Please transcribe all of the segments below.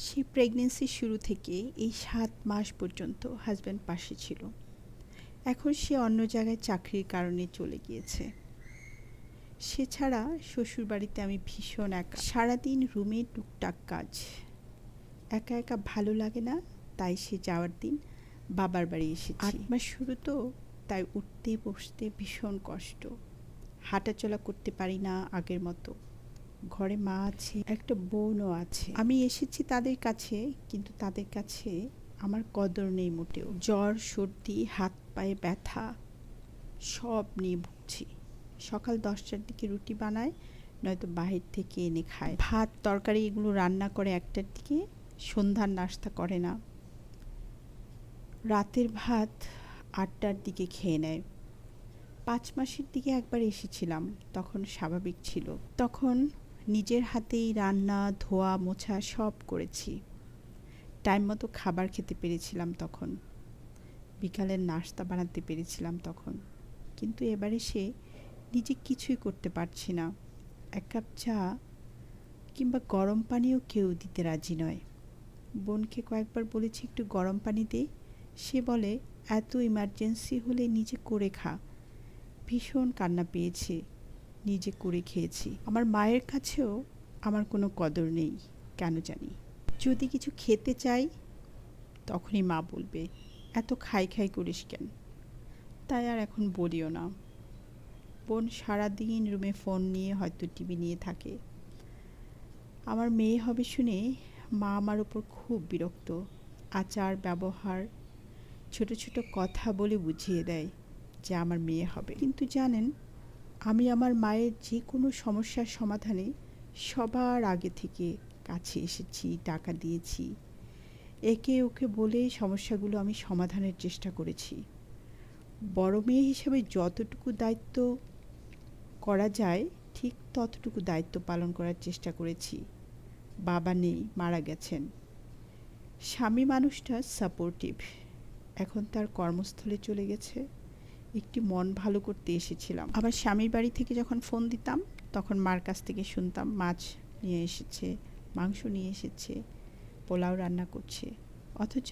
সে প্রেগনেন্সির শুরু থেকে এই ৭ মাস পর্যন্ত হাজব্যান্ড পাশে ছিল। এখন সে অন্য জায়গায় চাকরির কারণে চলে গিয়েছে। সে ছাড়া শ্বশুরবাড়িতে আমি ভীষণ একা। সারাদিন রুমে টুকটাক কাজ। একা একা ভালো লাগে না, তাই সে যাওয়ার দিন বাবার বাড়ি এসেছি। ৮ মাস শুরু তো, তাই উঠতে বসতে ভীষণ কষ্ট। হাঁটাচলা করতে পারি না আগের মতো। ঘরে মা আছে, একটা বোনও আছে। আমি এসেছি তাদের কাছে, কিন্তু তাদের কাছে আমার কদর নেই মোটেও। জ্বর, সর্দি, হাত পায়ে ব্যথা সব নিয়ে ভুগছি। সকাল ১০টার দিকে রুটি বানায়, নয়তো বাহির থেকে এনে খায়। ভাত তরকারি এগুলো রান্না করে ১টার দিকে, সন্ধ্যার নাস্তা করে না। রাতের ভাত ৮টার দিকে খেয়ে নেয়। ৫ মাসের দিকে একবার এসেছিলাম, তখন স্বাভাবিক ছিল। তখন নিজের হাতেই রান্না, ধোয়া, মোছা সব করেছি। টাইম মতো খাবার খেতে পেরেছিলাম তখন। বিকালের নাস্তা বানাতে পেরেছিলাম তখন। কিন্তু এবার এসে নিজে কিছুই করতে পারছি না। ১ কাপ চা কিংবা গরম পানিও কেউ দিতে রাজি নয়। বোনকে কয়েকবার বলেছি একটু গরম পানি দে। সে বলে, এত ইমার্জেন্সি হলে নিজে করে খা। ভীষণ কান্না পেয়েছে, নিজে করে খেয়েছি। আমার মায়ের কাছেও আমার কোনো কদর নেই কেন জানি। যদি কিছু খেতে চাই, তখনই মা বলবে, এত খাই খাই করিস কেন? তাই আর এখন বলিও না। বোন সারাদিন রুমে ফোন নিয়ে, হয়তো টিভি নিয়ে থাকে। আমার মেয়ে হবে শুনে মা আমার উপর খুব বিরক্ত। আচার ব্যবহার, ছোট ছোট কথা বলে বুঝিয়ে দেয় যে আমার মেয়ে হবে। কিন্তু জানেন, আমি আমার মায়ের যে কোনো সমস্যার সমাধানে সবার আগে থেকে কাছে এসেছি, টাকা দিয়েছি। একে ওকে বলে সমস্যাগুলো আমি সমাধানের চেষ্টা করেছি। বড় মেয়ে হিসেবে যতটুকু দায়িত্ব করা যায়, ঠিক ততটুকু দায়িত্ব পালন করার চেষ্টা করেছি। বাবা নেই, মারা গেছেন। স্বামী মানুষটা সাপোর্টিভ, এখন তার কর্মস্থলে চলে গেছে। একটি মন ভালো করতে এসেছিলাম। আবার স্বামীর বাড়ি থেকে যখন ফোন দিতাম, তখন মার কাছ থেকে শুনতাম মাছ নিয়ে এসেছে, মাংস নিয়ে এসেছে, পোলাও রান্না করছে। অথচ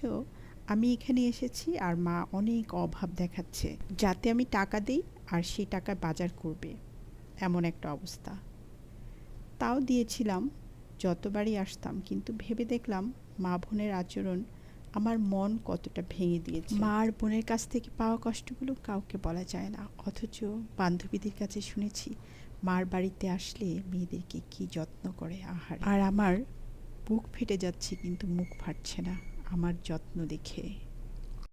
আমি এখানে এসেছি আর মা অনেক অভাব দেখাচ্ছে, যাতে আমি টাকা দিই আর সেই টাকা বাজার করবে, এমন একটা অবস্থা। তাও দিয়েছিলাম যতবারই আসতাম, কিন্তু ভেবে দেখলাম মা বোনের আচরণ আমার মন কতটা ভেঙে দিয়েছে। মা আর বোনের কাছ থেকে পাওয়া কষ্টগুলো কাউকে বলা যায় না। অথচ বান্ধবীদের কাছে শুনেছি মার বাড়িতে আসলে মেয়েদেরকে কি যত্ন করে, আহার। আর আমার বুক ফেটে যাচ্ছে, কিন্তু মুখ ফাটছে না আমার যত্ন দেখে।